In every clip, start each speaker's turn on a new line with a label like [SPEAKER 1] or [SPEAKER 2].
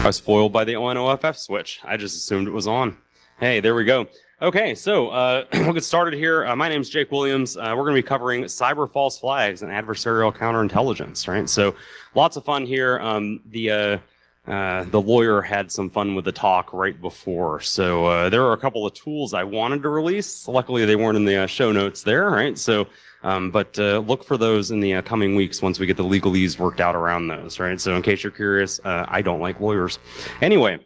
[SPEAKER 1] I was foiled by the ONOFF switch. I just assumed it was on. Hey, there we go. Okay, so we'll get started here. My name is Jake Williams. We're going to be covering cyber false flags and adversarial counterintelligence, right? So lots of fun here. The lawyer had some fun with the talk right before. So there are a couple of tools I wanted to release. Luckily, they weren't in the show notes there, right? So, but look for those in the coming weeks once we get the legalese worked out around those, right? So in case you're curious, I don't like lawyers. Anyway,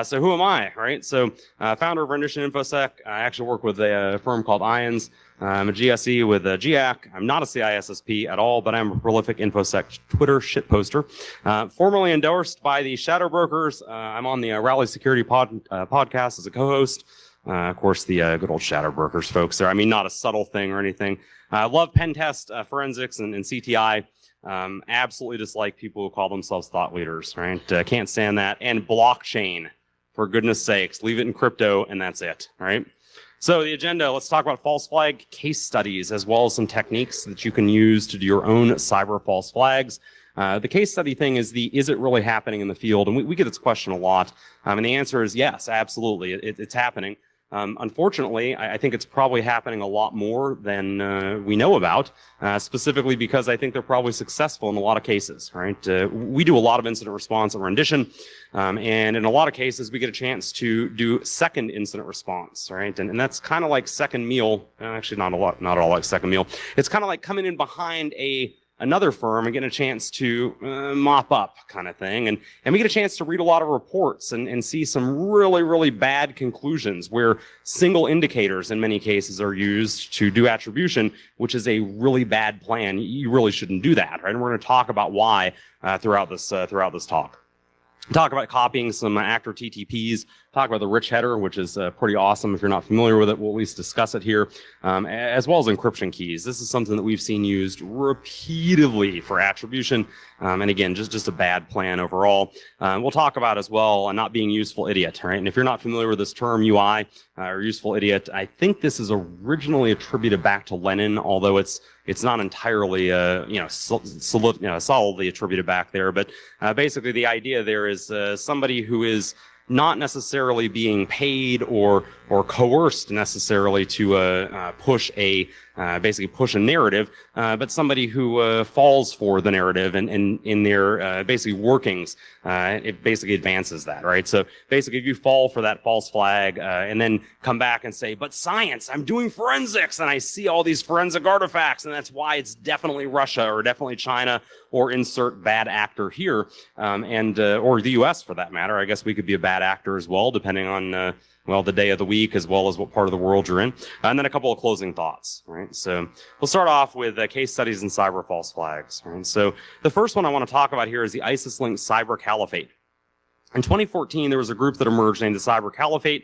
[SPEAKER 1] so who am I, right? So founder of Rendition InfoSec. I actually work with a firm called IONS. I'm a GSE with GIAC. I'm not a CISSP at all, but I'm a prolific InfoSec Twitter shitposter. Formerly endorsed by the Shadow Brokers. I'm on the Rally Security podcast as a co-host. Of course, the good old Shadow Brokers folks there. I mean, not a subtle thing or anything. I love pen test forensics and CTI. Absolutely dislike people who call themselves thought leaders, right? Can't stand that. And blockchain, for goodness sakes. Leave it in crypto, and that's it, right? So the agenda, let's talk about false flag case studies, as well as some techniques that you can use to do your own cyber false flags. The case study thing is is it really happening in the field? And we get this question a lot. And the answer is yes, absolutely. It's happening. Unfortunately, I think it's probably happening a lot more than we know about, specifically because I think they're probably successful in a lot of cases, right? We do a lot of incident response at Rendition, and in a lot of cases, we get a chance to do second incident response, right? And that's kind of like second meal. Actually, not at all like second meal. It's kind of like coming in behind another firm and getting a chance to mop up kind of thing. And we get a chance to read a lot of reports and see some really, really bad conclusions where single indicators in many cases are used to do attribution, which is a really bad plan. You really shouldn't do that, right? And we're going to talk about why throughout this talk. Talk about copying some actor TTPs, talk about the rich header, which is pretty awesome. If you're not familiar with it, we'll at least discuss it here, as well as encryption keys. This is something that we've seen used repeatedly for attribution, and again, just a bad plan overall. We'll talk about as well a not being useful idiot, right? And if you're not familiar with this term UI or useful idiot, I think this is originally attributed back to Lenin, although it's not entirely solidly attributed back there. But basically, the idea there is somebody who is not necessarily being paid or coerced necessarily to push a narrative, but somebody who falls for the narrative and in their basically workings, it basically advances that, right? So basically, if you fall for that false flag and then come back and say, but science, I'm doing forensics and I see all these forensic artifacts and that's why it's definitely Russia or definitely China or insert bad actor here, or the US for that matter. I guess we could be a bad actor as well, depending on the day of the week, as well as what part of the world you're in. And then a couple of closing thoughts, right? So we'll start off with case studies in cyber false flags, right? So the first one I want to talk about here is the ISIS-linked Cyber Caliphate. In 2014, there was a group that emerged named the Cyber Caliphate.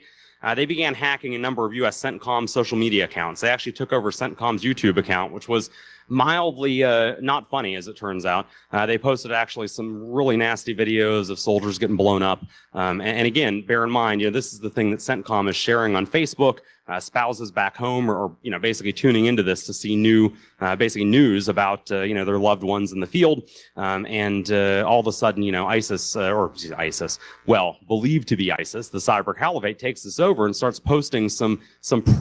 [SPEAKER 1] They began hacking a number of U.S. CENTCOM social media accounts. They actually took over CENTCOM's YouTube account, which was mildly not funny, as it turns out. They posted actually some really nasty videos of soldiers getting blown up. And again, bear in mind, this is the thing that CENTCOM is sharing on Facebook. Spouses back home are basically tuning into this to see news about their loved ones in the field, and all of a sudden ISIS, believed to be ISIS, the Cyber Caliphate takes this over and starts posting some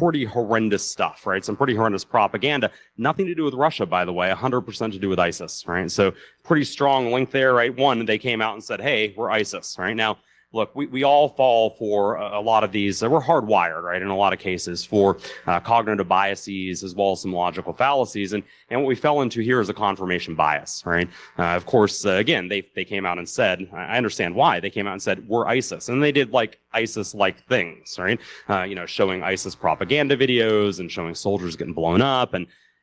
[SPEAKER 1] pretty horrendous stuff, right? Some pretty horrendous propaganda. Nothing to do with Russia, by the way, 100% to do with ISIS, right? So pretty strong link there, right? One, they came out and said, hey, we're ISIS, right? Now, look, we all fall for a lot of these. We're hardwired, right, in a lot of cases for cognitive biases as well as some logical fallacies. And what we fell into here is a confirmation bias, right? Of course, again, they came out and said, I understand why. They came out and said, we're ISIS. And they did like ISIS-like things, right? Showing ISIS propaganda videos and showing soldiers getting blown up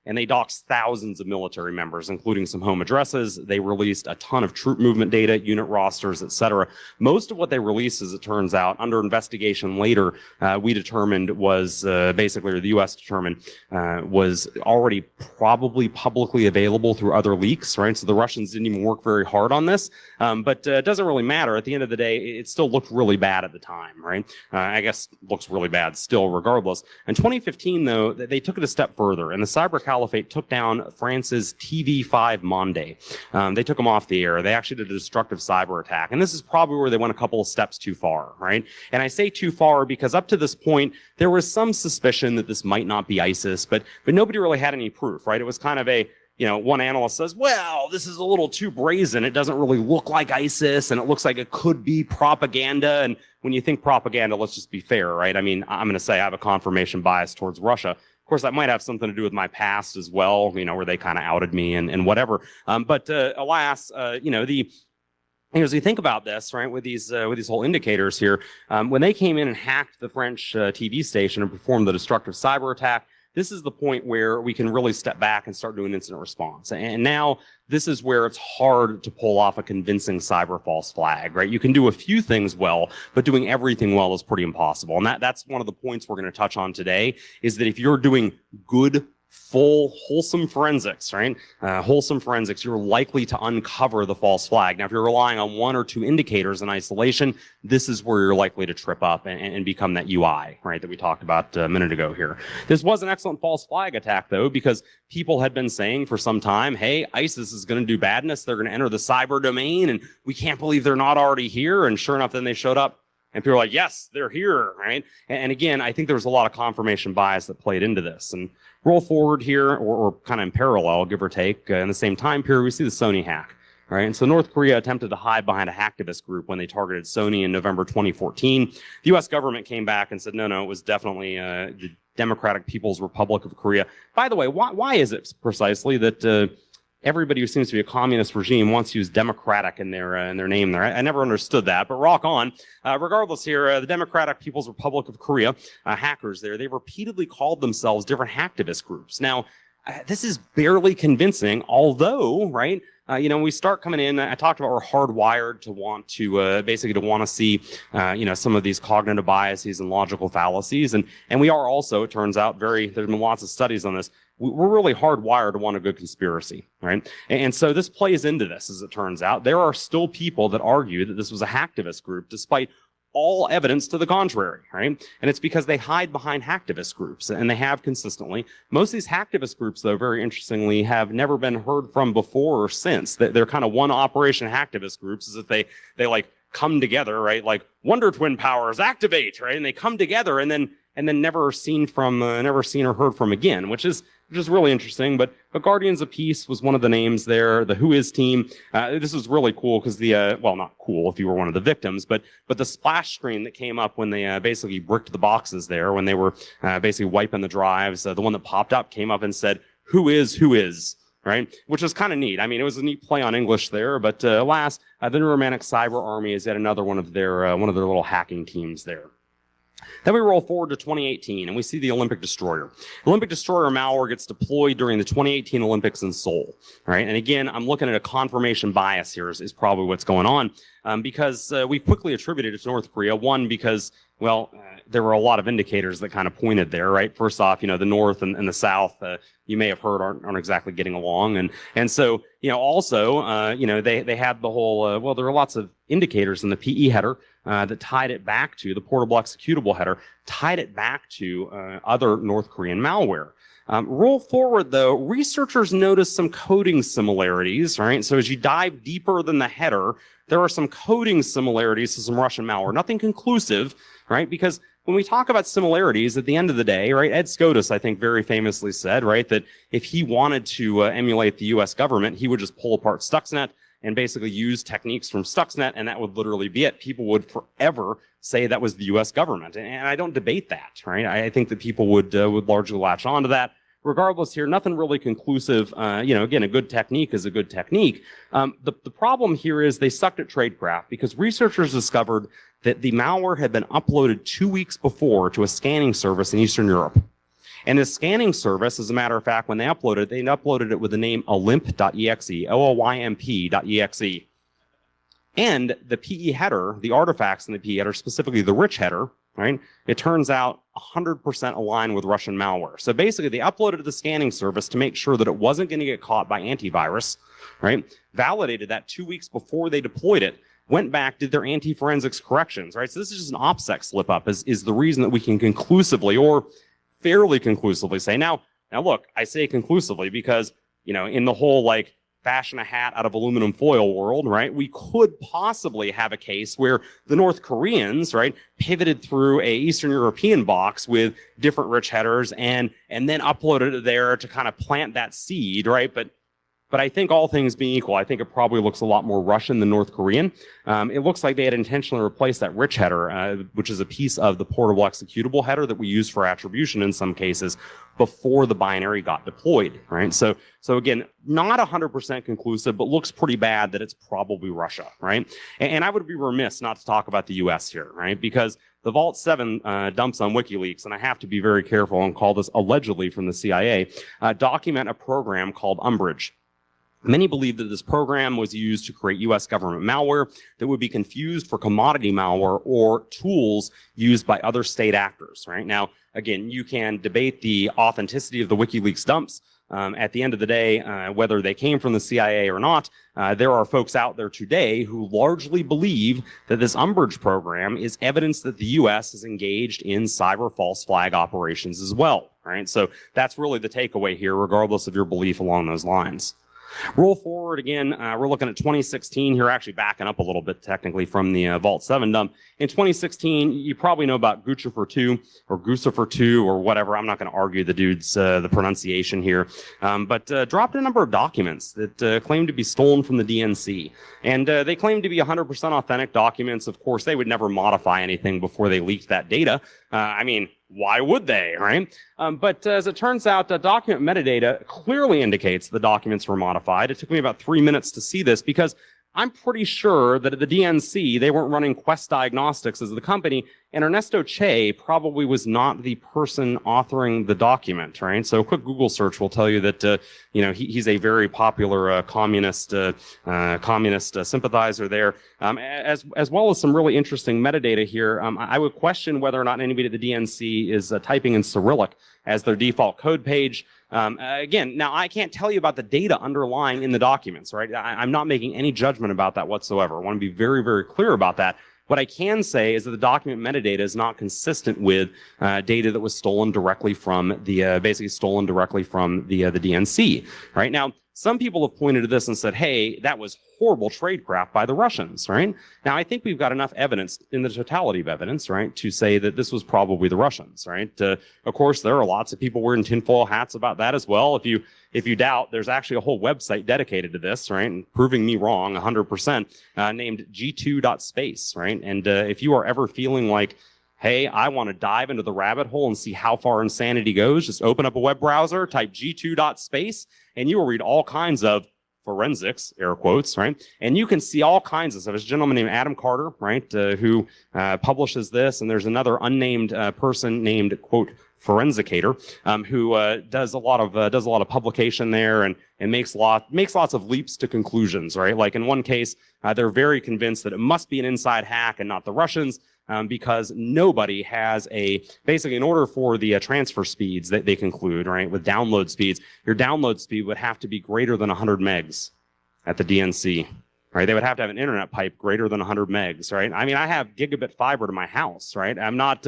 [SPEAKER 1] and they doxed thousands of military members, including some home addresses. They released a ton of troop movement data, unit rosters, etc. Most of what they released, as it turns out, under investigation later, we determined was basically, or the U.S. determined, was already probably publicly available through other leaks, right? So the Russians didn't even work very hard on this, but it doesn't really matter. At the end of the day, it still looked really bad at the time, right? I guess looks really bad still, regardless. In 2015, though, they took it a step further, and the Cyber Caliphate took down France's TV5 Monde. They took them off the air. They actually did a destructive cyber attack. And this is probably where they went a couple of steps too far, right? And I say too far because up to this point, there was some suspicion that this might not be ISIS, but nobody really had any proof, right? It was kind of a, one analyst says, well, this is a little too brazen. It doesn't really look like ISIS, and it looks like it could be propaganda. And when you think propaganda, let's just be fair, right? I mean, I'm going to say I have a confirmation bias towards Russia. Of course, that might have something to do with my past as well, where they kind of outed me and whatever. But alas, as you think about this, right, with these whole indicators here, when they came in and hacked the French TV station and performed the destructive cyber attack, this is the point where we can really step back and start doing incident response. And now this is where it's hard to pull off a convincing cyber false flag, right? You can do a few things well, but doing everything well is pretty impossible. And that's one of the points we're going to touch on today, is that if you're doing good, full, wholesome forensics, right? Wholesome forensics, you're likely to uncover the false flag. Now, if you're relying on one or two indicators in isolation, this is where you're likely to trip up and become that UI, right, that we talked about a minute ago here. This was an excellent false flag attack, though, because people had been saying for some time, hey, ISIS is going to do badness. They're going to enter the cyber domain, and we can't believe they're not already here. And sure enough, then they showed up. And people are like, yes, they're here, right? And again, I think there was a lot of confirmation bias that played into this. And roll forward here, or kind of in parallel, give or take, in the same time period, we see the Sony hack, right? And so North Korea attempted to hide behind a hacktivist group when they targeted Sony in November 2014. The U.S. government came back and said, no, it was definitely the Democratic People's Republic of Korea. By the way, why is it precisely that everybody who seems to be a communist regime wants to use democratic in their name there? I never understood that, but rock on. Regardless here, the Democratic People's Republic of Korea, hackers there, they repeatedly called themselves different hacktivist groups. Now, this is barely convincing, although, right, we start coming in, I talked about we're hardwired to want to, basically to want to see, some of these cognitive biases and logical fallacies. And we are also, it turns out, there's been lots of studies on this. We're really hardwired to want a good conspiracy, right? And so this plays into this, as it turns out. There are still people that argue that this was a hacktivist group, despite all evidence to the contrary, right? And it's because they hide behind hacktivist groups, and they have consistently. Most of these hacktivist groups, though, very interestingly, have never been heard from before or since. They're kind of one-operation hacktivist groups, as if they like come together, right? Like Wonder Twin powers activate, right? And they come together and then never seen or heard from again, which is really interesting. But Guardians of Peace was one of the names there. The Who Is team. This was really cool because not cool if you were one of the victims, but the splash screen that came up when they basically bricked the boxes there, when they were basically wiping the drives, the one that popped up came up and said, who is, right? Which is kind of neat. I mean, it was a neat play on English there, but alas, the New Romantic Cyber Army is yet another one of their little hacking teams there. Then we roll forward to 2018, and we see the Olympic Destroyer. Olympic Destroyer malware gets deployed during the 2018 Olympics in Seoul, right? And again, I'm looking at a confirmation bias here is probably what's going on, because we quickly attributed it to North Korea. One, because, there were a lot of indicators that kind of pointed there, right? First off, the North and the South, you may have heard aren't exactly getting along. And so, also, they had the whole, there were lots of indicators in the PE header that tied it back to the portable executable header, tied it back to other North Korean malware. Roll forward, though, researchers noticed some coding similarities, right? So as you dive deeper than the header, there are some coding similarities to some Russian malware. Nothing conclusive, right? Because when we talk about similarities, at the end of the day, right, Ed Scotus, I think, very famously said, right, that if he wanted to emulate the U.S. government, he would just pull apart Stuxnet and basically use techniques from Stuxnet, and that would literally be it. People would forever say that was the U.S. government, and I don't debate that, right? I think that people would largely latch onto that. Regardless here, nothing really conclusive. Again, a good technique is a good technique. The problem here is they sucked at tradecraft because researchers discovered that the malware had been uploaded 2 weeks before to a scanning service in Eastern Europe. And this scanning service, as a matter of fact, when they uploaded it with the name olymp.exe, OOYMP.exe. And the PE header, the artifacts in the PE header, specifically the rich header, right? It turns out 100% aligned with Russian malware. So basically, they uploaded to the scanning service to make sure that it wasn't going to get caught by antivirus, right? Validated that 2 weeks before they deployed it, went back, did their anti-forensics corrections, right? So this is just an OPSEC slip-up is the reason that we can conclusively or fairly conclusively say. Now, Now, look, I say conclusively because, in the whole like fashion a hat out of aluminum foil world, right? We could possibly have a case where the North Koreans, right, pivoted through a Eastern European box with different rich headers and then uploaded it there to kind of plant that seed, right? But I think all things being equal, I think it probably looks a lot more Russian than North Korean. It looks like they had intentionally replaced that rich header, which is a piece of the portable executable header that we use for attribution in some cases, before the binary got deployed, right? So again, not 100% conclusive, but looks pretty bad that it's probably Russia, right? And I would be remiss not to talk about the US here, right? Because the Vault 7 dumps on WikiLeaks, and I have to be very careful and call this allegedly from the CIA, document a program called Umbrage. Many believe that this program was used to create U.S. government malware that would be confused for commodity malware or tools used by other state actors, right? Now, again, you can debate the authenticity of the WikiLeaks dumps. At the end of the day, whether they came from the CIA or not, there are folks out there today who largely believe that this Umbrage program is evidence that the U.S. is engaged in cyber false flag operations as well, right? So that's really the takeaway here, regardless of your belief along those lines. Roll forward again, we're looking at 2016 here, actually backing up a little bit technically from the Vault 7 dump. In 2016, you probably know about Guccifer 2 or Guccifer 2 or whatever. I'm not going to argue the dude's the pronunciation here, but dropped a number of documents that claim to be stolen from the DNC. And they claim to be 100% authentic documents. Of course, they would never modify anything before they leaked that data. I mean, why would they, right? But as it turns out, document metadata clearly indicates the documents were modified. It took me about 3 minutes to see this because I'm pretty sure that at the DNC, they weren't running Quest Diagnostics as the company, and Ernesto Che probably was not the person authoring the document, right? So a quick Google search will tell you that, he's a very popular communist sympathizer there, as well as some really interesting metadata here. I would question whether or not anybody at the DNC is typing in Cyrillic as their default code page. Again, now I can't tell you about the data underlying in the documents, right? I'm not making any judgment about that whatsoever. I want to be very, very clear about that. What I can say is that the document metadata is not consistent with data that was stolen directly from the, the DNC, right? Now, some people have pointed to this and said, hey, that was horrible tradecraft by the Russians, right? Now, I think we've got enough evidence in the totality of evidence, right, to say that this was probably the Russians, right? Of course, there are lots of people wearing tinfoil hats about that as well. If you doubt, there's actually a whole website dedicated to this, right, and proving me wrong 100%, named g2.space, right? And if you are ever feeling like, hey, I want to dive into the rabbit hole and see how far insanity goes, just open up a web browser, type g2.space, and you will read all kinds of forensics, air quotes, right? And you can see all kinds of stuff. There's a gentleman named Adam Carter, right, who publishes this, and there's another unnamed person named, quote, Forensicator, who does a lot of publication there and makes lots of leaps to conclusions, right? Like in one case, they're very convinced that it must be an inside hack and not the Russians, because nobody has basically in order for the transfer speeds that they conclude, right, with download speeds, your download speed would have to be greater than 100 megs at the DNC, right? They would have to have an internet pipe greater than 100 megs, right? I mean, I have gigabit fiber to my house, right? I'm not,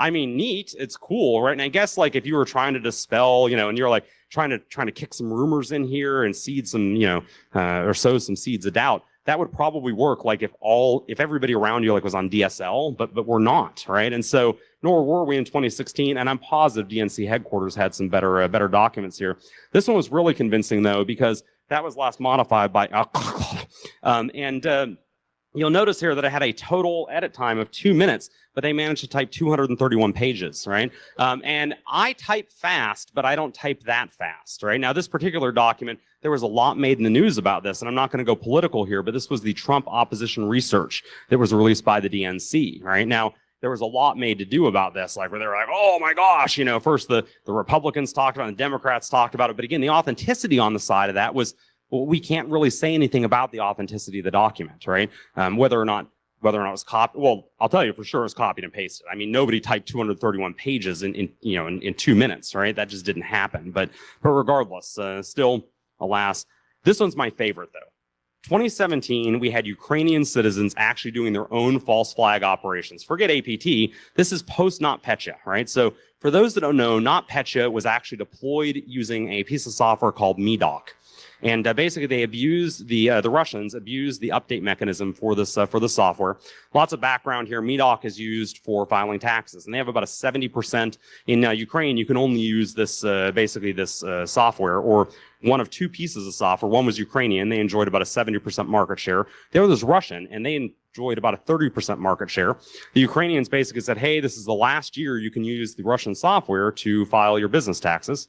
[SPEAKER 1] neat, it's cool, right? And I guess like if you were trying to dispel, and you're like trying to kick some rumors in here and seed some, or sow some seeds of doubt, that would probably work like if everybody around you like was on DSL, but we're not, right? And so nor were we in 2016, and I'm positive DNC headquarters had some better documents here. This one was really convincing though, because that was last modified by you'll notice here that I had a total edit time of 2 minutes, but they managed to type 231 pages, right? And I type fast, but I don't type that fast, right? Now, this particular document, there was a lot made in the news about this, and I'm not going to go political here, but this was the Trump opposition research that was released by the DNC, right? Now, there was a lot made to do about this, like where they were like, oh my gosh, first the Republicans talked about it, and the Democrats talked about it, but again, the authenticity on the side of that was, well, we can't really say anything about the authenticity of the document, right? Whether or not it was copied. Well, I'll tell you for sure it's copied and pasted. I mean, nobody typed 231 pages in 2 minutes, right? That just didn't happen. But regardless, still, alas, this one's my favorite though. 2017, we had Ukrainian citizens actually doing their own false flag operations. Forget APT. This is post-NotPetya, right? So For those that don't know, NotPetya was actually deployed using a piece of software called MEDOC. And basically, they abused the Russians abused the update mechanism for this for the software. Lots of background here. MEDOC is used for filing taxes, and they have about a 70% in Ukraine. You can only use this basically this software, or one of two pieces of software. One was Ukrainian; they enjoyed about a 70% market share. The other was Russian, and they enjoyed about a 30% market share. The Ukrainians basically said, "Hey, this is the last year you can use the Russian software to file your business taxes,"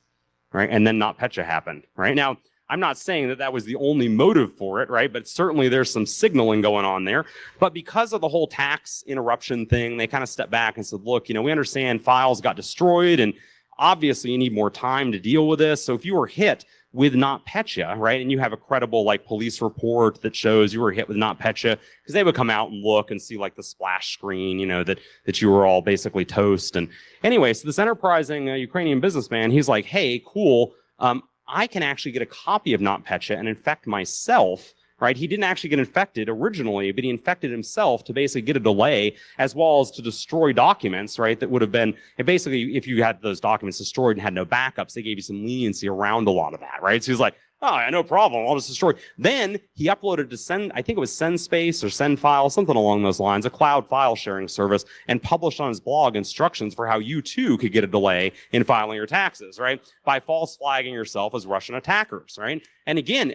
[SPEAKER 1] right? And then NotPetya happened, right? Now, I'm not saying that that was the only motive for it, right? But certainly there's some signaling going on there. But because of the whole tax interruption thing, they kind of stepped back and said, look, we understand files got destroyed, and obviously you need more time to deal with this. So if you were hit with NotPetya, right, and you have a credible police report that shows you were hit with NotPetya, because they would come out and look and see the splash screen, that you were all basically toast. And anyway, so this enterprising Ukrainian businessman, he's like, hey, cool. I can actually get a copy of NotPetya and infect myself, right? He didn't actually get infected originally, but he infected himself to basically get a delay, as well as to destroy documents, right? That would have been, and basically, if you had those documents destroyed and had no backups, they gave you some leniency around a lot of that, right? So he was like, oh, yeah, no problem, I'll just destroy. Then he uploaded to Send, I think it was SendSpace or SendFile, something along those lines, a cloud file sharing service, and published on his blog instructions for how you too could get a delay in filing your taxes, right? By false flagging yourself as Russian attackers, right? And again,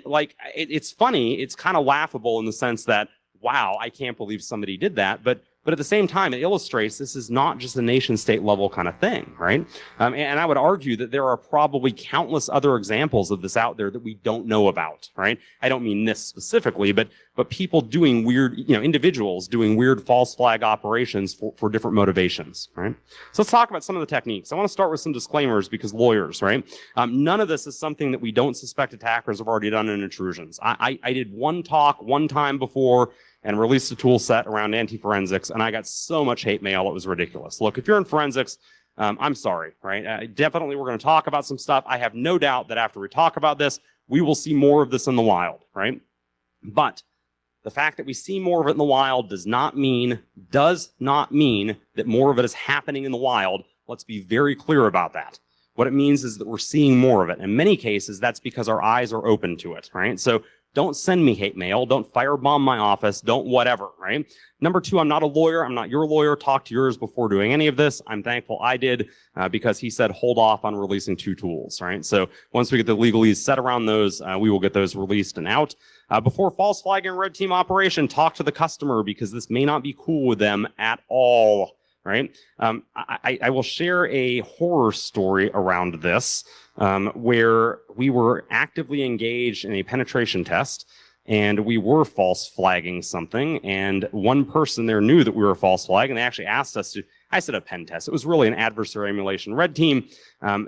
[SPEAKER 1] it's funny, it's kind of laughable in the sense that, wow, I can't believe somebody did that, but at the same time, it illustrates this is not just a nation-state level kind of thing, right? And I would argue that there are probably countless other examples of this out there that we don't know about, right? I don't mean this specifically, but people doing weird, individuals doing weird false flag operations for different motivations, right? So let's talk about some of the techniques. I want to start with some disclaimers because lawyers, right? None of this is something that we don't suspect attackers have already done in intrusions. I did one talk one time before and released a tool set around anti-forensics, and I got so much hate mail, it was ridiculous. Look, if you're in forensics, I'm sorry, right? Definitely we're going to talk about some stuff. I have no doubt that after we talk about this, we will see more of this in the wild, right? But the fact that we see more of it in the wild does not mean that more of it is happening in the wild. Let's be very clear about that. What it means is that we're seeing more of it. In many cases, that's because our eyes are open to it, right? So don't send me hate mail. Don't firebomb my office. Don't whatever, right? Number two, I'm not a lawyer. I'm not your lawyer. Talk to yours before doing any of this. I'm thankful I did because he said hold off on releasing two tools, right? So once we get the legalese set around those, we will get those released and out. Before false flagging a red team operation, talk to the customer because this may not be cool with them at all, right? I will share a horror story around this. Where we were actively engaged in a penetration test and we were false flagging something, and one person there knew that we were false flagging, and they actually asked us to, I said a pen test, it was really an adversarial emulation red team.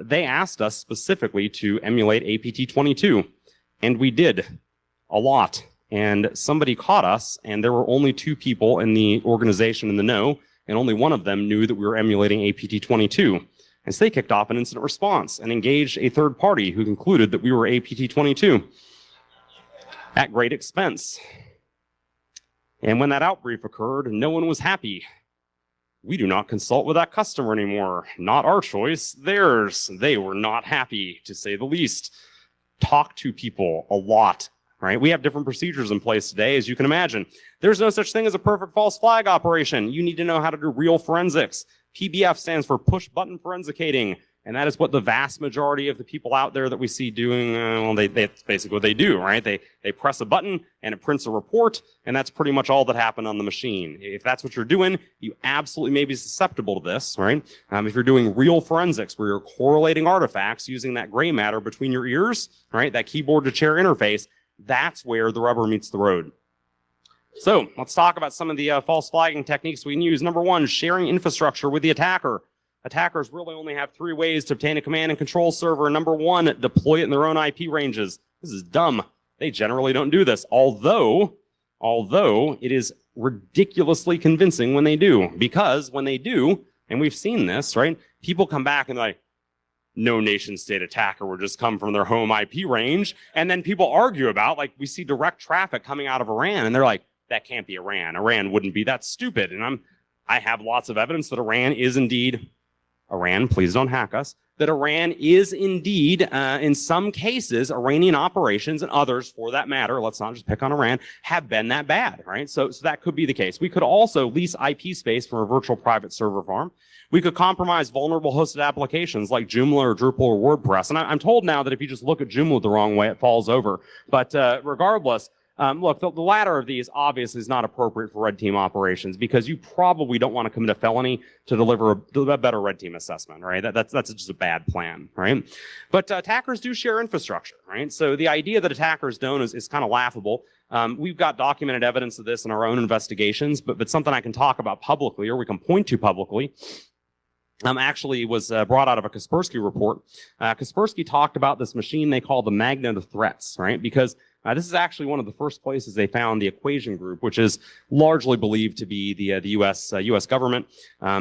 [SPEAKER 1] They asked us specifically to emulate APT22, and we did a lot, and somebody caught us, and there were only two people in the organization in the know, and only one of them knew that we were emulating APT22. And so they kicked off an incident response and engaged a third party who concluded that we were APT22 at great expense. And when that outbrief occurred, no one was happy. We do not consult with that customer anymore. Not our choice, theirs. They were not happy, to say the least. Talk to people a lot, right? We have different procedures in place today, as you can imagine. There's no such thing as a perfect false flag operation. You need to know how to do real forensics. PBF stands for push button forensicating, and that is what the vast majority of the people out there that we see doing, that's basically what they do, right? They press a button and it prints a report, and that's pretty much all that happened on the machine. If that's what you're doing, you absolutely may be susceptible to this, right? If you're doing real forensics where you're correlating artifacts using that gray matter between your ears, right? That keyboard to chair interface, that's where the rubber meets the road. So let's talk about some of the false flagging techniques we can use. Number one, sharing infrastructure with the attacker. Attackers really only have three ways to obtain a command and control server. Number one, deploy it in their own IP ranges. This is dumb. They generally don't do this, although it is ridiculously convincing when they do. Because when they do, and we've seen this, right? People come back and they're like, no nation state attacker would just come from their home IP range. And then people argue about, we see direct traffic coming out of Iran, and they're like, that can't be Iran. Iran wouldn't be that stupid. And I have lots of evidence that Iran is indeed Iran, please don't hack us, that Iran is indeed, in some cases, Iranian operations and others, for that matter, let's not just pick on Iran, have been that bad, right? So that could be the case. We could also lease IP space from a virtual private server farm. We could compromise vulnerable hosted applications like Joomla or Drupal or WordPress. And I'm told now that if you just look at Joomla the wrong way, it falls over. But regardless, look, the latter of these obviously is not appropriate for red team operations because you probably don't want to commit a felony to deliver a better red team assessment, right? That's just a bad plan, right? But attackers do share infrastructure, right? So the idea that attackers don't is kind of laughable. We've got documented evidence of this in our own investigations, but something I can talk about publicly or we can point to publicly actually was brought out of a Kaspersky report. Kaspersky talked about this machine they call the magnet of threats, right? Because this is actually one of the first places they found the equation group, which is largely believed to be the U.S. government.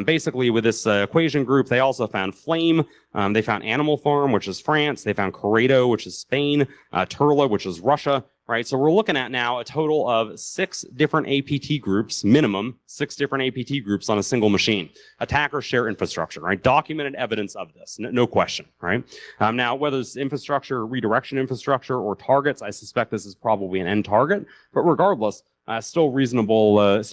[SPEAKER 1] Basically, with this equation group, they also found Flame. They found Animal Farm, which is France. They found Corrado, which is Spain. Turla, which is Russia. Right, so we're looking at now a total of 6 different APT groups, minimum 6 different APT groups on a single machine. Attackers share infrastructure, right? Documented evidence of this, no question, right? Now, whether it's infrastructure, redirection infrastructure, or targets, I suspect this is probably an end target. But regardless, still a reasonable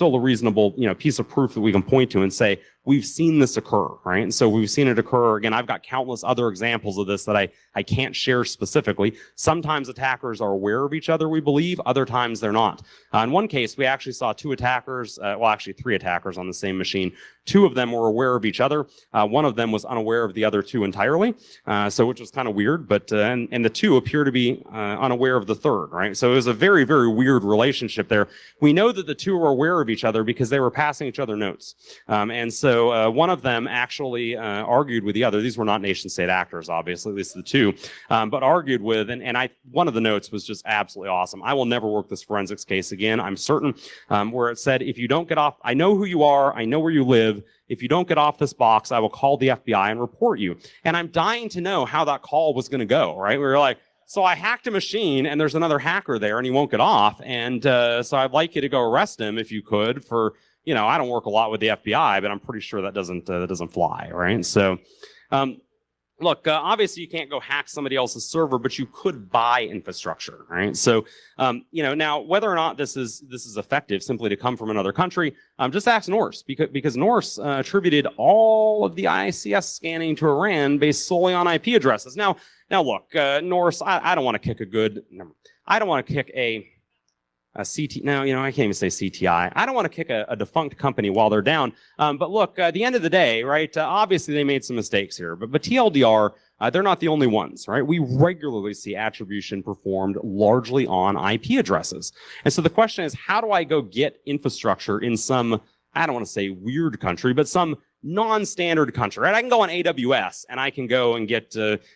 [SPEAKER 1] piece of proof that we can point to and say we've seen this occur, right? And so we've seen it occur. Again, I've got countless other examples of this that I can't share specifically. Sometimes attackers are aware of each other, we believe. Other times they're not. In one case, we actually saw 2 attackers, actually 3 attackers on the same machine. 2 of them were aware of each other. One of them was unaware of the other 2 entirely, which was kind of weird. But and the 2 appear to be unaware of the third, right? So it was a very, very weird relationship there. We know that the 2 were aware of each other because they were passing each other notes. And so one of them actually argued with the other. These were not nation-state actors, obviously, at least the 2, but argued with, one of the notes was just absolutely awesome. I will never work this forensics case again, I'm certain, where it said, if you don't get off, I know who you are, I know where you live, if you don't get off this box, I will call the FBI and report you. And I'm dying to know how that call was going to go, right? We were like, so I hacked a machine and there's another hacker there and he won't get off. And so I'd like you to go arrest him if you could for, I don't work a lot with the FBI, but I'm pretty sure that doesn't fly, right? So, look, obviously you can't go hack somebody else's server, but you could buy infrastructure, right? So, now whether or not this is effective simply to come from another country, just ask Norse because Norse attributed all of the ICS scanning to Iran based solely on IP addresses. Now look, Norse, I don't want to kick a CT, no, I can't even say CTI. I don't want to kick a defunct company while they're down. But look, at the end of the day, right, obviously they made some mistakes here, but TLDR, they're not the only ones, right? We regularly see attribution performed largely on IP addresses. And so the question is, how do I go get infrastructure in some, I don't want to say weird country, but some non-standard country, right? I can go on AWS and I can go and get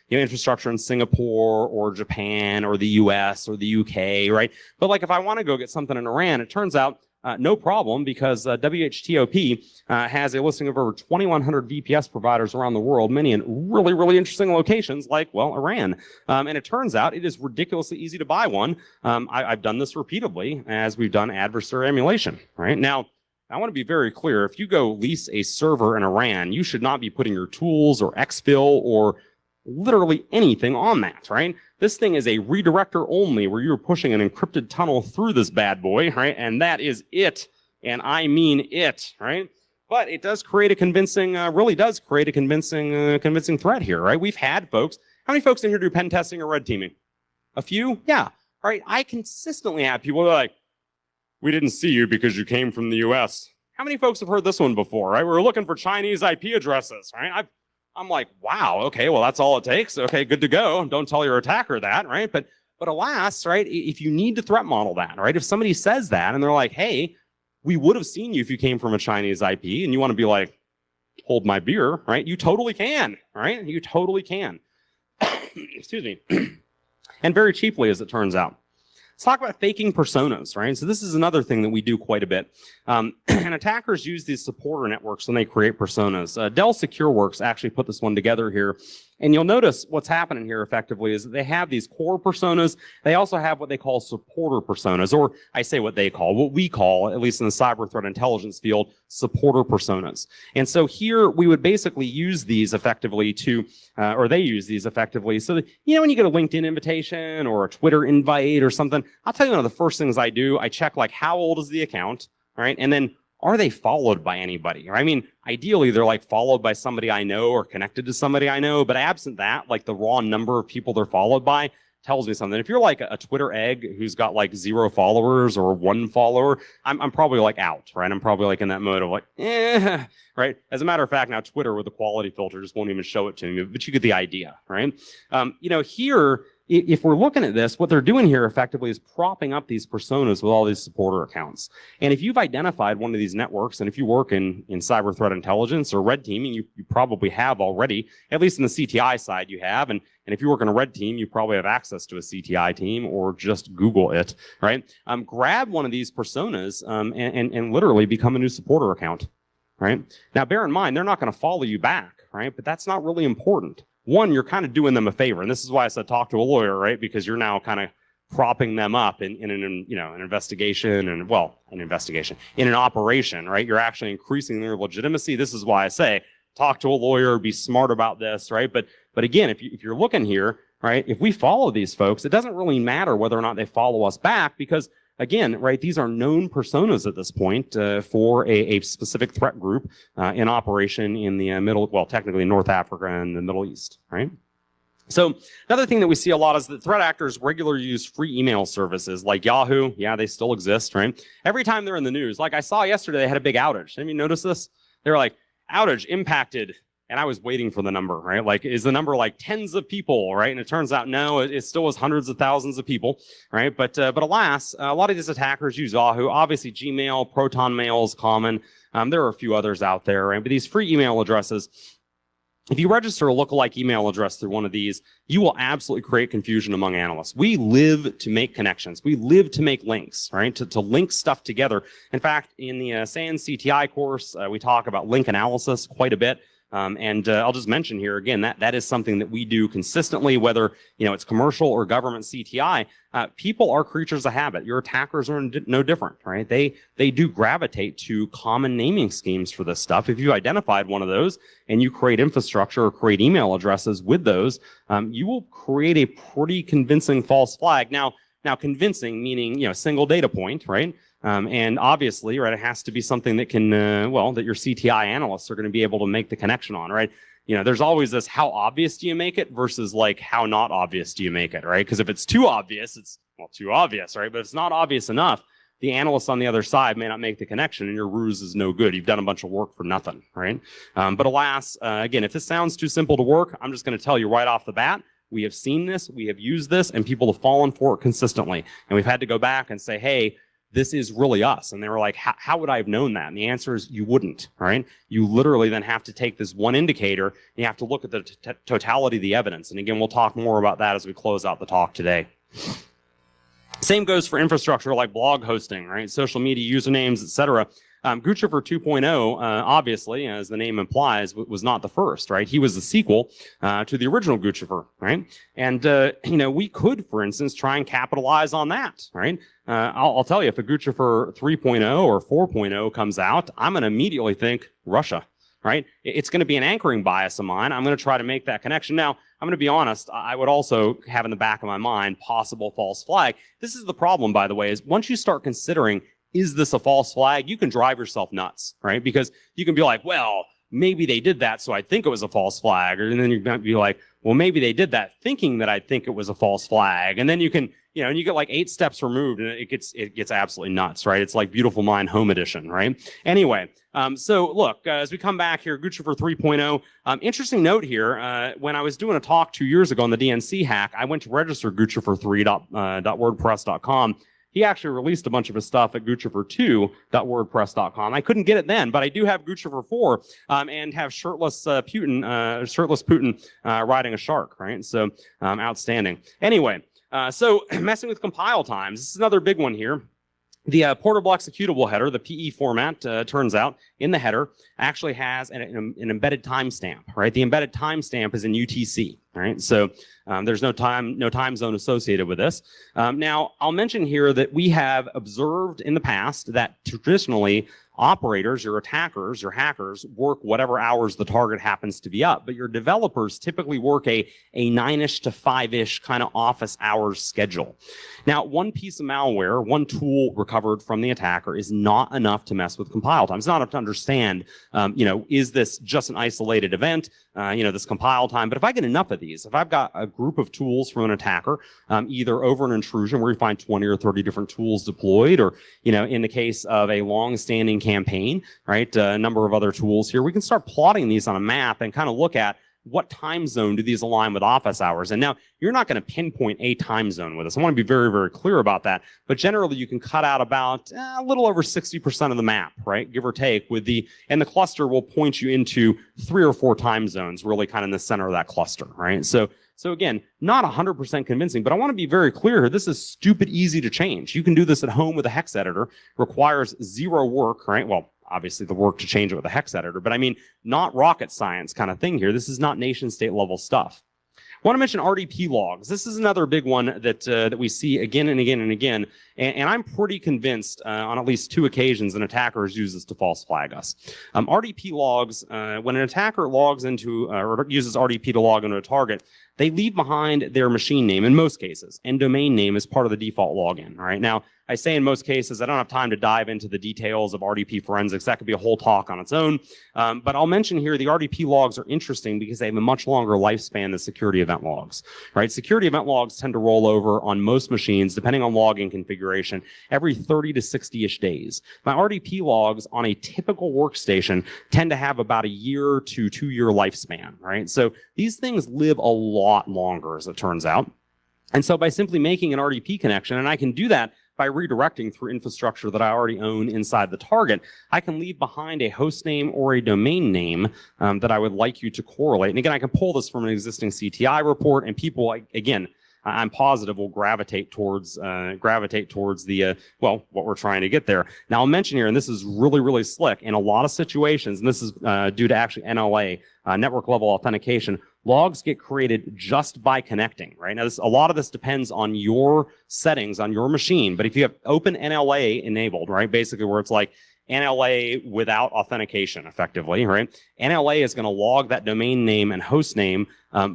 [SPEAKER 1] infrastructure in Singapore or Japan or the US or the UK, right? But like if I want to go get something in Iran, it turns out no problem because WHTOP has a listing of over 2,100 VPS providers around the world, many in really, really interesting locations like, well, Iran. And it turns out it is ridiculously easy to buy one. I've done this repeatedly as we've done adversary emulation, right? Now, I want to be very clear. If you go lease a server in Iran, you should not be putting your tools or exfil or literally anything on that, right? This thing is a redirector only where you're pushing an encrypted tunnel through this bad boy, right? And that is it. And I mean it, right? But it does create a convincing, convincing threat here, right? We've had folks. How many folks in here do pen testing or red teaming? A few? Yeah. Right. I consistently have people that are like, we didn't see you because you came from the US. How many folks have heard this one before, right? We're looking for Chinese IP addresses, right? I'm like, wow, okay, well, that's all it takes. Okay, good to go. Don't tell your attacker that, right? But alas, right, if you need to threat model that, right? If somebody says that and they're like, hey, we would have seen you if you came from a Chinese IP, and you want to be like, hold my beer, right? You totally can, right? You totally can. Excuse me. And very cheaply, as it turns out. Let's talk about faking personas, right? So this is another thing that we do quite a bit. And attackers use these supporter networks when they create personas. Dell SecureWorks actually put this one together here. And you'll notice what's happening here effectively is that they have these core personas. They also have what they call supporter personas, or I say what we call, at least in the cyber threat intelligence field, supporter personas. And so here we would basically use these effectively or they use these effectively so that, when you get a LinkedIn invitation or a Twitter invite or something, I'll tell you one of the first things I do, I check like how old is the account, right? And then are they followed by anybody? I mean, ideally, they're like followed by somebody I know or connected to somebody I know, but absent that, like the raw number of people they're followed by tells me something. If you're like a Twitter egg who's got like 0 followers or 1 follower, I'm probably like out, right? I'm probably like in that mode of like, right? As a matter of fact, now Twitter with the quality filter just won't even show it to me, but you get the idea, right? Here, if we're looking at this, what they're doing here effectively is propping up these personas with all these supporter accounts. And if you've identified one of these networks, and if you work in cyber threat intelligence or red teaming, you probably have already, at least in the CTI side you have. And if you work in a red team, you probably have access to a CTI team or just Google it, right? Grab one of these personas and literally become a new supporter account, right? Now, bear in mind, they're not going to follow you back, right? But that's not really important. One, you're kind of doing them a favor. And this is why I said talk to a lawyer, right? Because you're now kind of propping them up in an investigation in an operation, right? You're actually increasing their legitimacy. This is why I say talk to a lawyer, be smart about this, right? But again, if you're looking here, right, if we follow these folks, it doesn't really matter whether or not they follow us back because again, right, these are known personas at this point for a specific threat group in operation in the technically North Africa and the Middle East, right? So another thing that we see a lot is that threat actors regularly use free email services like Yahoo. Yeah, they still exist, right? Every time they're in the news, like I saw yesterday, they had a big outage. Have you noticed this? They were like, outage impacted. And I was waiting for the number, right? Like, is the number like tens of people, right? And it turns out, no, it still was hundreds of thousands of people, right? But alas, a lot of these attackers use Yahoo. Obviously, Gmail, Proton Mail is common. There are a few others out there, right? But these free email addresses, if you register a lookalike email address through one of these, you will absolutely create confusion among analysts. We live to make connections. We live to make links, right? To link stuff together. In fact, in the SANS CTI course, we talk about link analysis quite a bit. I'll just mention here again that is something that we do consistently, whether it's commercial or government CTI. People are creatures of habit. Your attackers are no different, right? They do gravitate to common naming schemes for this stuff. If you identified one of those and you create infrastructure or create email addresses with those, you will create a pretty convincing false flag. Now convincing meaning single data point, right? And obviously, right, it has to be something that can, that your CTI analysts are going to be able to make the connection on, right? There's always this, how obvious do you make it versus like, how not obvious do you make it, right? Because if it's too obvious, it's, too obvious, right? But if it's not obvious enough, the analyst on the other side may not make the connection and your ruse is no good. You've done a bunch of work for nothing, right? But alas, again, if this sounds too simple to work, I'm just going to tell you right off the bat, we have seen this, we have used this, and people have fallen for it consistently. And we've had to go back and say, hey, this is really us. And they were like, how would I have known that? And the answer is you wouldn't, right? You literally then have to take this one indicator and you have to look at the totality of the evidence. And again, we'll talk more about that as we close out the talk today. Same goes for infrastructure like blog hosting, right? Social media usernames, etc. Guccifer 2.0, obviously, as the name implies, was not the first, right? He was the sequel to the original Guccifer, right? And, we could, for instance, try and capitalize on that, right? I'll tell you, if a Guccifer 3.0 or 4.0 comes out, I'm going to immediately think Russia, right? It's going to be an anchoring bias of mine. I'm going to try to make that connection. Now, I'm going to be honest, I would also have in the back of my mind possible false flag. This is the problem, by the way, is once you start considering, is this a false flag? You can drive yourself nuts, right? Because you can be like, well, maybe they did that, so I think it was a false flag. And then you might be like, well, maybe they did that thinking that I think it was a false flag. And then you can, and you get like 8 steps removed and it gets absolutely nuts, right? It's like Beautiful Mind Home Edition, right? Anyway, so look, as we come back here, Guccifer 3.0, interesting note here, when I was doing a talk 2 years ago on the DNC hack, I went to register Guccifer3.wordpress.com. He actually released a bunch of his stuff at Guccifer2.wordpress.com. I couldn't get it then, but I do have Guccifer 4 and have shirtless Putin riding a shark, right? So outstanding. Anyway, so messing with compile times. This is another big one here. The portable executable header, the PE format, turns out in the header actually has an embedded timestamp, right? The embedded timestamp is in UTC, right? So there's no time zone associated with this. Now, I'll mention here that we have observed in the past that traditionally operators, your attackers, your hackers, work whatever hours the target happens to be up, but your developers typically work a 9-ish to 5-ish kind of office hours schedule. Now, one piece of malware, one tool recovered from the attacker is not enough to mess with compile time. It's not enough to understand, is this just an isolated event, this compile time. But if I get enough of these, if I've got a group of tools from an attacker, either over an intrusion where you find 20 or 30 different tools deployed, or, in the case of a long-standing campaign, right, a number of other tools here, we can start plotting these on a map and kind of look at what time zone do these align with office hours. And now you're not going to pinpoint a time zone with this. I want to be very, very clear about that. But generally, you can cut out about a little over 60% of the map, right, give or take, and the cluster will point you into 3 or 4 time zones, really kind of in the center of that cluster, right? So again, not 100% convincing, but I want to be very clear here. This is stupid easy to change. You can do this at home with a hex editor. Requires zero work, right? Well, obviously the work to change it with a hex editor, but I mean, not rocket science kind of thing here. This is not nation state level stuff. I want to mention RDP logs. This is another big one that we see again and again and again. And I'm pretty convinced on at least 2 occasions an attacker has used this to false flag us. RDP logs, when an attacker logs into or uses RDP to log into a target, they leave behind their machine name in most cases, and domain name is part of the default login. All right. Now, I say in most cases, I don't have time to dive into the details of RDP forensics. That could be a whole talk on its own. But I'll mention here the RDP logs are interesting because they have a much longer lifespan than security event logs, right? Security event logs tend to roll over on most machines, depending on logging configuration, every 30 to 60-ish days. My RDP logs on a typical workstation tend to have about a year to 2-year lifespan, right? So these things live a lot longer, as it turns out. And so by simply making an RDP connection, and I can do that by redirecting through infrastructure that I already own inside the target, I can leave behind a host name or a domain name that I would like you to correlate. And again, I can pull this from an existing CTI report, and people, again, I'm positive will gravitate towards the, what we're trying to get there. Now, I'll mention here, and this is really, really slick, in a lot of situations, and this is due to actually NLA, network level authentication, logs get created just by connecting, right? Now, a lot of this depends on your settings on your machine, but if you have open NLA enabled, right, basically where it's like NLA without authentication, effectively, right? NLA is going to log that domain name and host name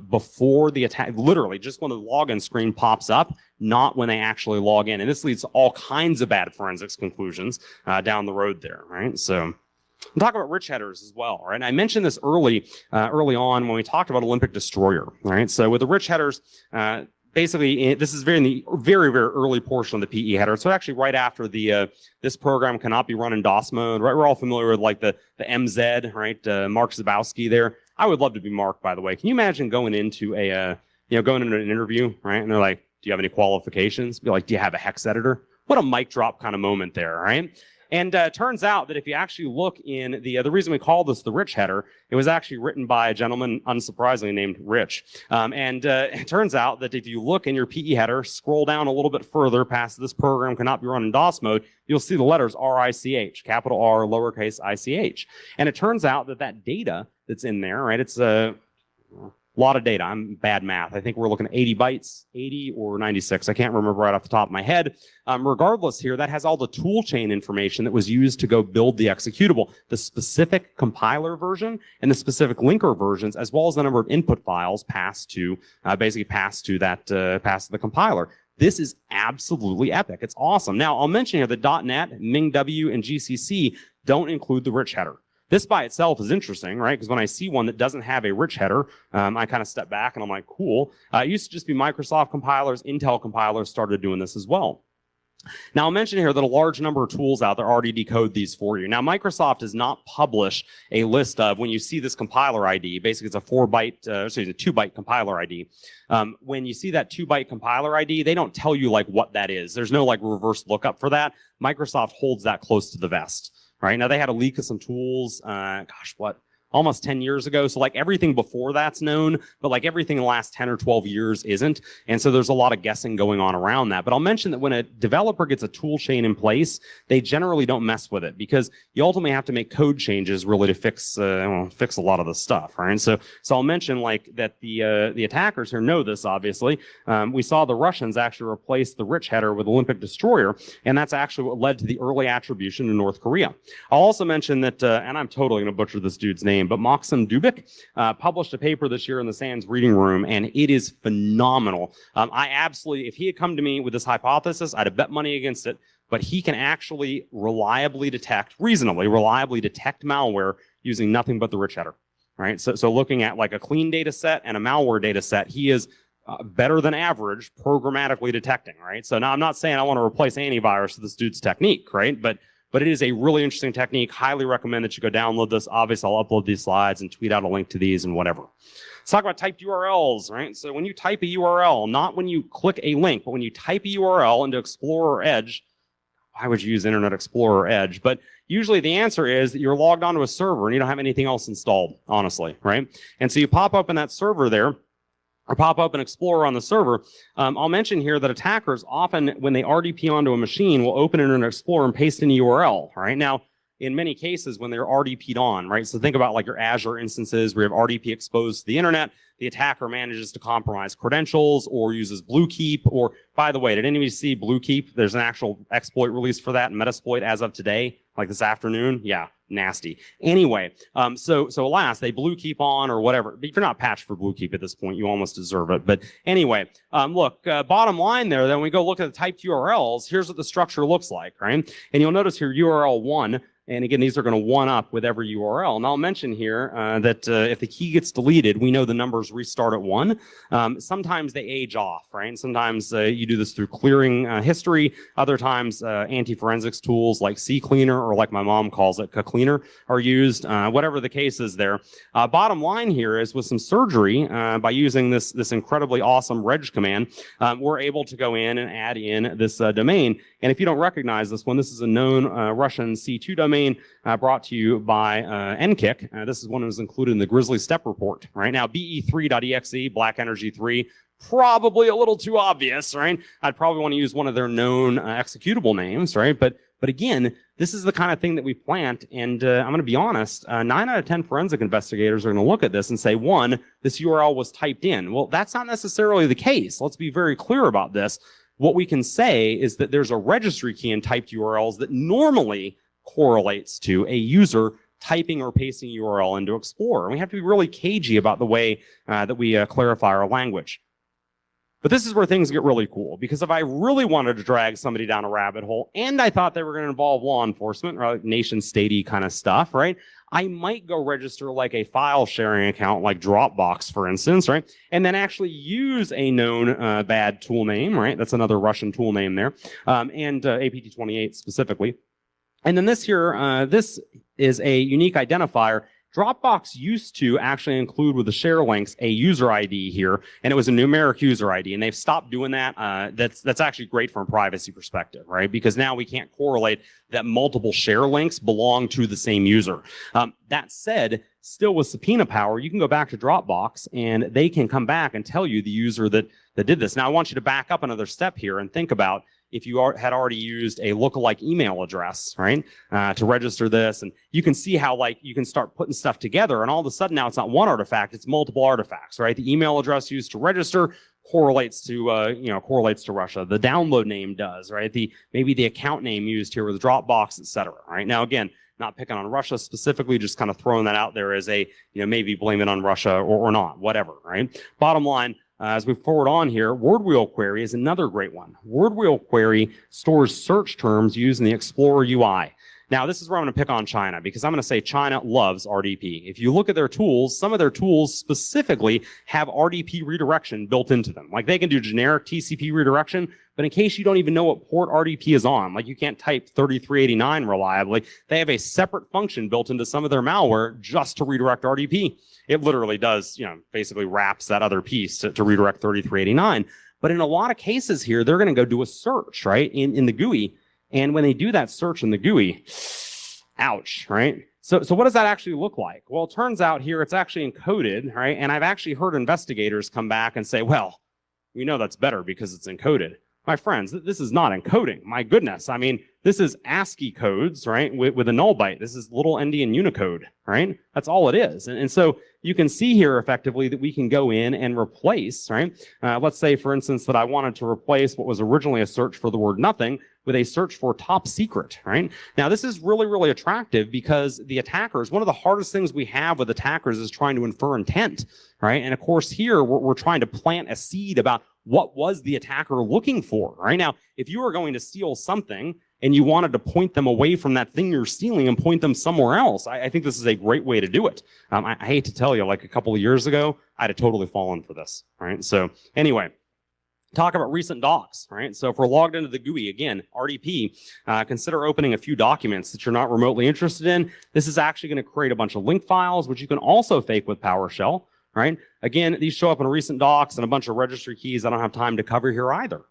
[SPEAKER 1] before the attack, literally just when the login screen pops up, not when they actually log in. And this leads to all kinds of bad forensics conclusions down the road there, right? So we'll talk about rich headers as well, right? And I mentioned this early on when we talked about Olympic Destroyer, right? So with the rich headers, basically, this is in the very, very early portion of the PE header. So actually right after this program cannot be run in DOS mode, right? We're all familiar with like the MZ, right? Mark Zabowski there. I would love to be Mark, by the way. Can you imagine going into an interview, right? And they're like, do you have any qualifications? Be like, do you have a hex editor? What a mic drop kind of moment there, right? And turns out that if you actually look in the reason we call this the rich header, it was actually written by a gentleman, unsurprisingly, named Rich. It turns out that if you look in your PE header, scroll down a little bit further past this program cannot be run in DOS mode, you'll see the letters RICH, capital R, lowercase ICH. And it turns out that data that's in there, right, it's a lot of data. I'm bad math. I think we're looking at 80 bytes, 80 or 96. I can't remember right off the top of my head. Regardless here, that has all the tool chain information that was used to go build the executable, the specific compiler version and the specific linker versions, as well as the number of input files passed to the compiler. This is absolutely epic. It's awesome. Now, I'll mention here that .NET, MingW, and GCC don't include the rich header. This by itself is interesting, right? Because when I see one that doesn't have a rich header, I kind of step back and I'm like, cool. It used to just be Microsoft compilers, Intel compilers started doing this as well. Now, I'll mention here that a large number of tools out there already decode these for you. Now, Microsoft does not publish a list of, when you see this compiler ID, basically it's a 2-byte compiler ID. When you see that 2-byte compiler ID, they don't tell you like what that is. There's no like reverse lookup for that. Microsoft holds that close to the vest. Right now, they had a leak of some tools. What almost 10 years ago. So like everything before that's known, but like everything in the last 10 or 12 years isn't. And so there's a lot of guessing going on around that. But I'll mention that when a developer gets a tool chain in place, they generally don't mess with it because you ultimately have to make code changes really to fix a lot of the stuff, right? So I'll mention like that the attackers here know this, obviously. We saw the Russians actually replace the rich header with Olympic Destroyer, and that's actually what led to the early attribution in North Korea. I'll also mention that, and I'm totally going to butcher this dude's name, but Maxim Dubik published a paper this year in the SANS reading room, and it is phenomenal. If he had come to me with this hypothesis, I'd have bet money against it, but he can actually reasonably reliably detect malware using nothing but the rich header, right? So looking at like a clean data set and a malware data set, he is better than average programmatically detecting, right? So now I'm not saying I want to replace antivirus with this dude's technique, right? But it is a really interesting technique. Highly recommend that you go download this. Obviously, I'll upload these slides and tweet out a link to these and whatever. Let's talk about TypedURLs, right? So when you type a URL, not when you click a link, but when you type a URL into Explorer or Edge, why would you use Internet Explorer or Edge? But usually the answer is that you're logged onto a server and you don't have anything else installed, honestly, right? And so you pop up in that server there, or pop up an Explorer on the server. I'll mention here that attackers often, when they RDP onto a machine, will open Internet Explorer and paste in a URL, right? Now, in many cases, when they're RDP'd on, right? So think about like your Azure instances where you have RDP exposed to the internet, the attacker manages to compromise credentials or uses Bluekeep, or by the way, did anybody see Bluekeep? There's an actual exploit release for that, Metasploit, as of today, like this afternoon. Yeah, nasty. Anyway, so alas, they Bluekeep on or whatever. If you're not patched for Bluekeep at this point, you almost deserve it. But anyway, look, bottom line there, then we go look at the typed URLs. Here's what the structure looks like, right? And you'll notice here URL 1. And again, these are going to one up with every URL. And I'll mention here that if the key gets deleted, we know the numbers restart at 1. Sometimes they age off, right? And sometimes you do this through clearing history. Other times, anti-forensics tools like CCleaner, or like my mom calls it, Kah are used. Whatever the case is there. Bottom line here is with some surgery, by using this incredibly awesome reg command, we're able to go in and add in this domain. And if you don't recognize this one, this is a known Russian C2 domain brought to you by Encryption. This is one that was included in the Grizzly Step report. Right now, BE3.exe, Black Energy 3, probably a little too obvious, right? I'd probably want to use one of their known executable names, right? But again, this is the kind of thing that we plant, and I'm going to be honest, 9 out of 10 forensic investigators are going to look at this and say, 1, this URL was typed in. Well, that's not necessarily the case. Let's be very clear about this. What we can say is that there's a registry key in typed URLs that normally correlates to a user typing or pasting URL into Explorer. And we have to be really cagey about the way that we clarify our language. But this is where things get really cool, because if I really wanted to drag somebody down a rabbit hole and I thought they were going to involve law enforcement or like nation statey kind of stuff, right? I might go register like a file sharing account like Dropbox, for instance, right? And then actually use a known bad tool name, right? That's another Russian tool name there, and APT28 specifically. And then this here, this is a unique identifier. Dropbox used to actually include with the share links a user ID here, and it was a numeric user ID, and they've stopped doing that. That's actually great from a privacy perspective, right? Because now we can't correlate that multiple share links belong to the same user. That said, still with subpoena power, you can go back to Dropbox, and they can come back and tell you the user that did this. Now, I want you to back up another step here and think about if you had already used a lookalike email address, right, to register this, and you can see how like you can start putting stuff together, and all of a sudden now it's not one artifact, it's multiple artifacts, right? The email address used to register correlates to Russia. The download name does, right? Maybe the account name used here with Dropbox, etc. Right now, again, not picking on Russia specifically, just kind of throwing that out there as a maybe blame it on Russia or not, whatever, right? Bottom line. As we forward on here, word wheel query is another great one. Word wheel query stores search terms used in the Explorer UI. Now, this is where I'm going to pick on China, because I'm going to say China loves RDP. If you look at their tools, some of their tools specifically have RDP redirection built into them. Like they can do generic TCP redirection, but in case you don't even know what port RDP is on, like you can't type 3389 reliably, they have a separate function built into some of their malware just to redirect RDP. It literally does, basically wraps that other piece to redirect 3389. But in a lot of cases here, they're going to go do a search, right, in the GUI. And when they do that search in the GUI, ouch, right? So what does that actually look like? Well, it turns out here it's actually encoded, right? And I've actually heard investigators come back and say, well, we know that's better because it's encoded. My friends, this is not encoding. My goodness. I mean, this is ASCII codes, right, with a null byte. This is little endian Unicode, right? That's all it is. And so you can see here effectively that we can go in and replace, right? Let's say, for instance, that I wanted to replace what was originally a search for the word nothing with a search for top secret, right? Now, this is really, really attractive because the attackers, one of the hardest things we have with attackers is trying to infer intent, right? And of course, here we're trying to plant a seed about what was the attacker looking for, right? Now, if you were going to steal something and you wanted to point them away from that thing you're stealing and point them somewhere else, I think this is a great way to do it. I hate to tell you, like a couple of years ago, I'd have totally fallen for this, right? So anyway, talk about recent docs, right? So if we're logged into the GUI, again, RDP, consider opening a few documents that you're not remotely interested in. This is actually going to create a bunch of link files, which you can also fake with PowerShell, right? Again, these show up in recent docs and a bunch of registry keys I don't have time to cover here either.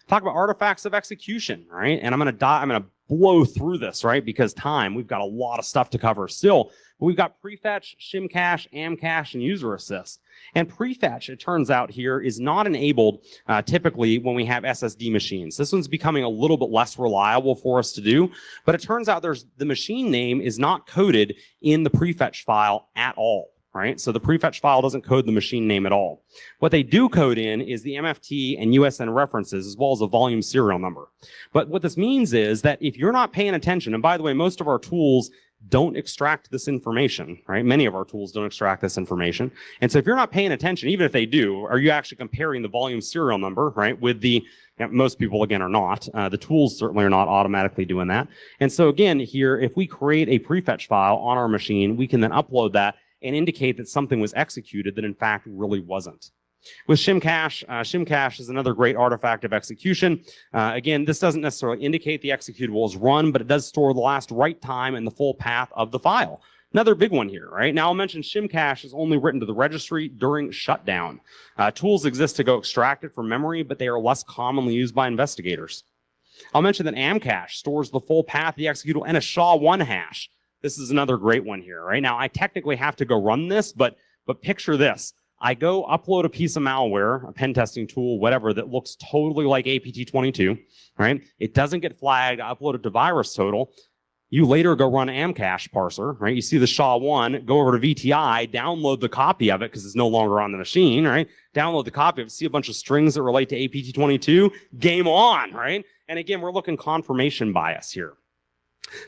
[SPEAKER 1] Talk about artifacts of execution, right? And I'm going to blow through this, right? Because time, we've got a lot of stuff to cover still. But we've got Prefetch, ShimCache, AmCache, and UserAssist. And Prefetch, it turns out here, is not enabled typically when we have SSD machines. This one's becoming a little bit less reliable for us to do. But it turns out the machine name is not coded in the Prefetch file at all. Right? So the prefetch file doesn't code the machine name at all. What they do code in is the MFT and USN references as well as a volume serial number. But what this means is that if you're not paying attention, and by the way, most of our tools don't extract this information, right? Many of our tools don't extract this information. And so if you're not paying attention, even if they do, are you actually comparing the volume serial number, right, with the, most people, again, are not. The tools certainly are not automatically doing that. And so again, here, if we create a prefetch file on our machine, we can then upload that and indicate that something was executed that in fact really wasn't. With ShimCache, ShimCache is another great artifact of execution. Again, this doesn't necessarily indicate the executable is run, but it does store the last write time and the full path of the file. Another big one here, right? Now, I'll mention ShimCache is only written to the registry during shutdown. Tools exist to go extract it from memory, but they are less commonly used by investigators. I'll mention that AmCache stores the full path of the executable and a SHA-1 hash. This is another great one here, right? Now, I technically have to go run this, but picture this. I go upload a piece of malware, a pen testing tool, whatever, that looks totally like APT22, right? It doesn't get flagged. I upload it to VirusTotal. You later go run AmCache parser, right? You see the SHA-1, go over to VTI, download the copy of it because it's no longer on the machine, right? Download the copy of it, see a bunch of strings that relate to APT22, game on, right? And again, we're looking confirmation bias here.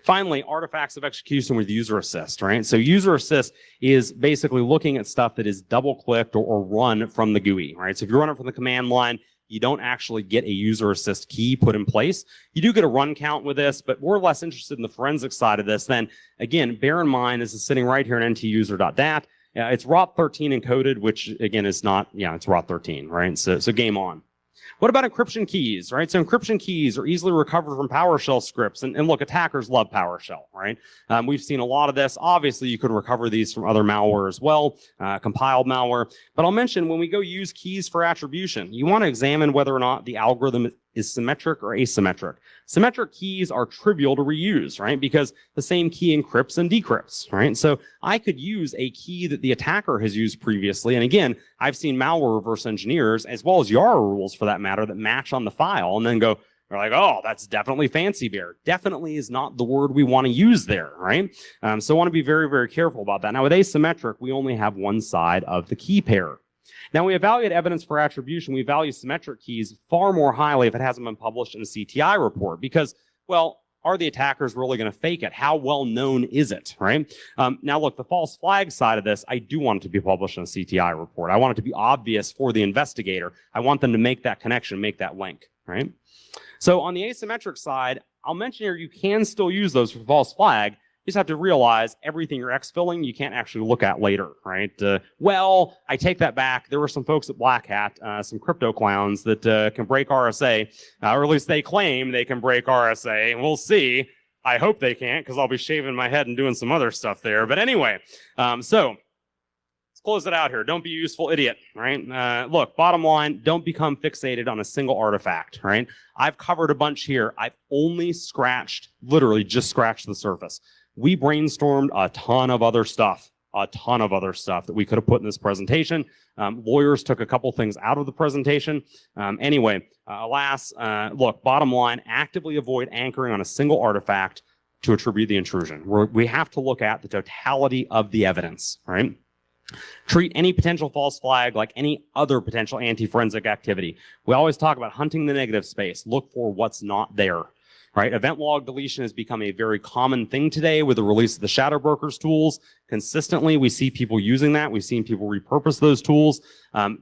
[SPEAKER 1] Finally, artifacts of execution with UserAssist, right? So UserAssist is basically looking at stuff that is double-clicked or run from the GUI, right? So if you run it from the command line, you don't actually get a UserAssist key put in place. You do get a run count with this, but we're less interested in the forensic side of this. Then, again, bear in mind, this is sitting right here in ntuser.dat. It's ROT13 encoded, which, again, is not, it's ROT13, right? So game on. What about encryption keys, right? So encryption keys are easily recovered from PowerShell scripts. And look, attackers love PowerShell, right? We've seen a lot of this. Obviously, you could recover these from other malware as well, compiled malware. But I'll mention when we go use keys for attribution, you want to examine whether or not the algorithm is symmetric or asymmetric. Symmetric keys are trivial to reuse, right? Because the same key encrypts and decrypts, right? So I could use a key that the attacker has used previously. And again, I've seen malware reverse engineers, as well as YARA rules for that matter, that match on the file and then go, they're like, oh, that's definitely fancy bear. Definitely is not the word we want to use there, right? So I want to be very, very careful about that. Now with asymmetric, we only have one side of the key pair. Now, we evaluate evidence for attribution. We value symmetric keys far more highly if it hasn't been published in a CTI report because, well, are the attackers really going to fake it? How well known is it, right? Now, look, the false flag side of this, I do want it to be published in a CTI report. I want it to be obvious for the investigator. I want them to make that connection, make that link, right? So on the asymmetric side, I'll mention here you can still use those for false flag. You just have to realize everything you're exfilling, you can't actually look at later, right? Well, I take that back. There were some folks at Black Hat, some crypto clowns that can break RSA, or at least they claim they can break RSA, and we'll see. I hope they can't, because I'll be shaving my head and doing some other stuff there. But anyway, so let's close it out here. Don't be a useful idiot, right? Look, bottom line, don't become fixated on a single artifact, right? I've covered a bunch here. I've only scratched, literally just scratched the surface. We brainstormed a ton of other stuff that we could have put in this presentation. Lawyers took a couple things out of the presentation. Alas, look, bottom line, actively avoid anchoring on a single artifact to attribute the intrusion. We have to look at the totality of the evidence, right? Treat any potential false flag like any other potential anti-forensic activity. We always talk about hunting the negative space. Look for what's not there, right? Event log deletion has become a very common thing today with the release of the shadow brokers tools. Consistently, we see people using that. We've seen people repurpose those tools.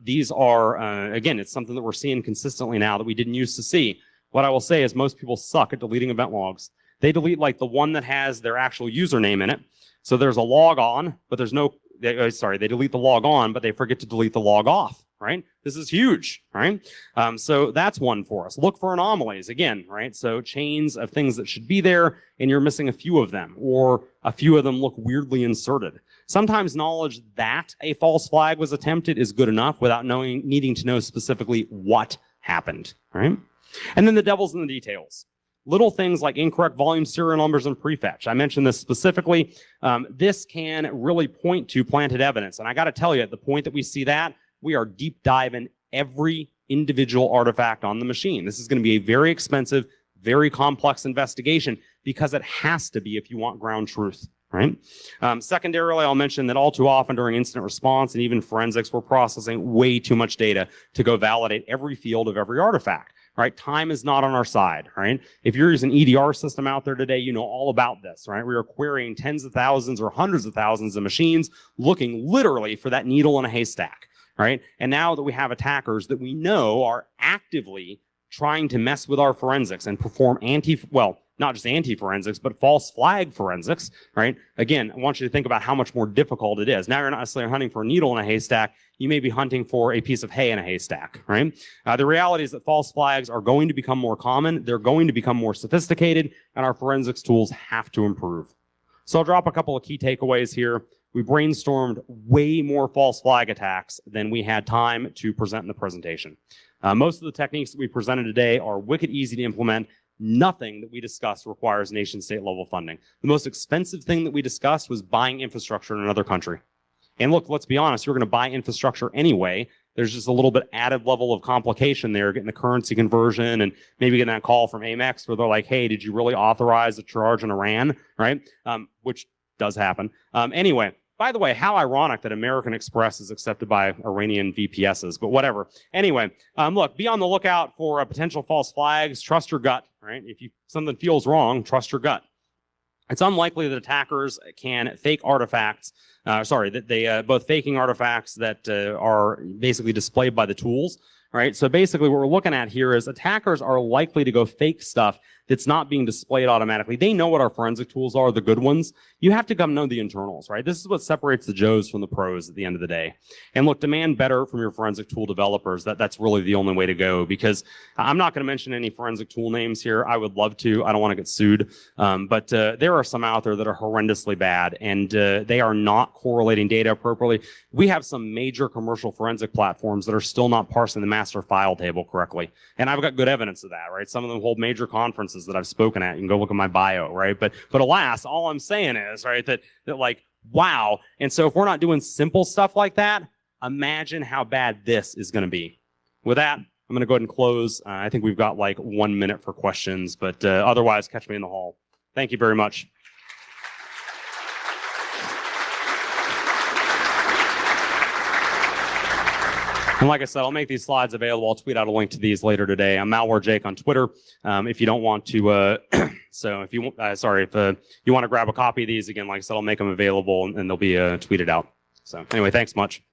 [SPEAKER 1] These are, again, it's something that we're seeing consistently now that we didn't used to see. What I will say is most people suck at deleting event logs. They delete like the one that has their actual username in it. So there's a log on, but there's no, they delete the log on, but they forget to delete the log off, right? This is huge, right? So that's one for us. Look for anomalies again, right? So chains of things that should be there and you're missing a few of them, or a few of them look weirdly inserted. Sometimes knowledge that a false flag was attempted is good enough without needing to know specifically what happened, right? And then the devil's in the details. Little things like incorrect volume serial numbers and prefetch. I mentioned this specifically. This can really point to planted evidence. And I got to tell you, at the point that we see that, we are deep diving every individual artifact on the machine. This is going to be a very expensive, very complex investigation because it has to be if you want ground truth, right? Secondarily, I'll mention that all too often during incident response and even forensics, we're processing way too much data to go validate every field of every artifact. Right? Time is not on our side, right? If you're using an EDR system out there today, you know all about this, right? We are querying tens of thousands or hundreds of thousands of machines looking literally for that needle in a haystack, right? And now that we have attackers that we know are actively trying to mess with our forensics and perform not just anti-forensics, but false flag forensics, right? Again, I want you to think about how much more difficult it is. Now you're not necessarily hunting for a needle in a haystack. You may be hunting for a piece of hay in a haystack, right? The reality is that false flags are going to become more common. They're going to become more sophisticated, and our forensics tools have to improve. So I'll drop a couple of key takeaways here. We brainstormed way more false flag attacks than we had time to present in the presentation. Most of the techniques that we presented today are wicked easy to implement. Nothing that we discussed requires nation-state level funding. The most expensive thing that we discussed was buying infrastructure in another country. And look, let's be honest, you're going to buy infrastructure anyway. There's just a little bit added level of complication there, getting the currency conversion and maybe getting that call from Amex where they're like, hey, did you really authorize a charge in Iran, right? Which does happen. Anyway, by the way, how ironic that American Express is accepted by Iranian VPSs, but whatever. Anyway, look, be on the lookout for potential false flags. Trust your gut, right? If something feels wrong, trust your gut. It's unlikely that attackers can fake artifacts, both faking artifacts that are basically displayed by the tools, right? So basically what we're looking at here is attackers are likely to go fake stuff that's not being displayed automatically. They know what our forensic tools are, the good ones. You have to come know the internals, right? This is what separates the Joes from the pros at the end of the day. And look, demand better from your forensic tool developers. That's really the only way to go, because I'm not going to mention any forensic tool names here. I would love to. I don't want to get sued. But there are some out there that are horrendously bad, and they are not correlating data appropriately. We have some major commercial forensic platforms that are still not parsing the master file table correctly. And I've got good evidence of that, right? Some of them hold major conferences that I've spoken at. You can go look at my bio, right? But alas, all I'm saying is, right, that like, wow. And so if we're not doing simple stuff like that, imagine how bad this is going to be. With that, I'm going to go ahead and close. I think we've got like 1 minute for questions, but otherwise, catch me in the hall. Thank you very much. And like I said, I'll make these slides available. I'll tweet out a link to these later today. I'm Malware Jake on Twitter. If you don't want to, so if you want to grab a copy of these, again, like I said, I'll make them available and they'll be tweeted out. So anyway, thanks much.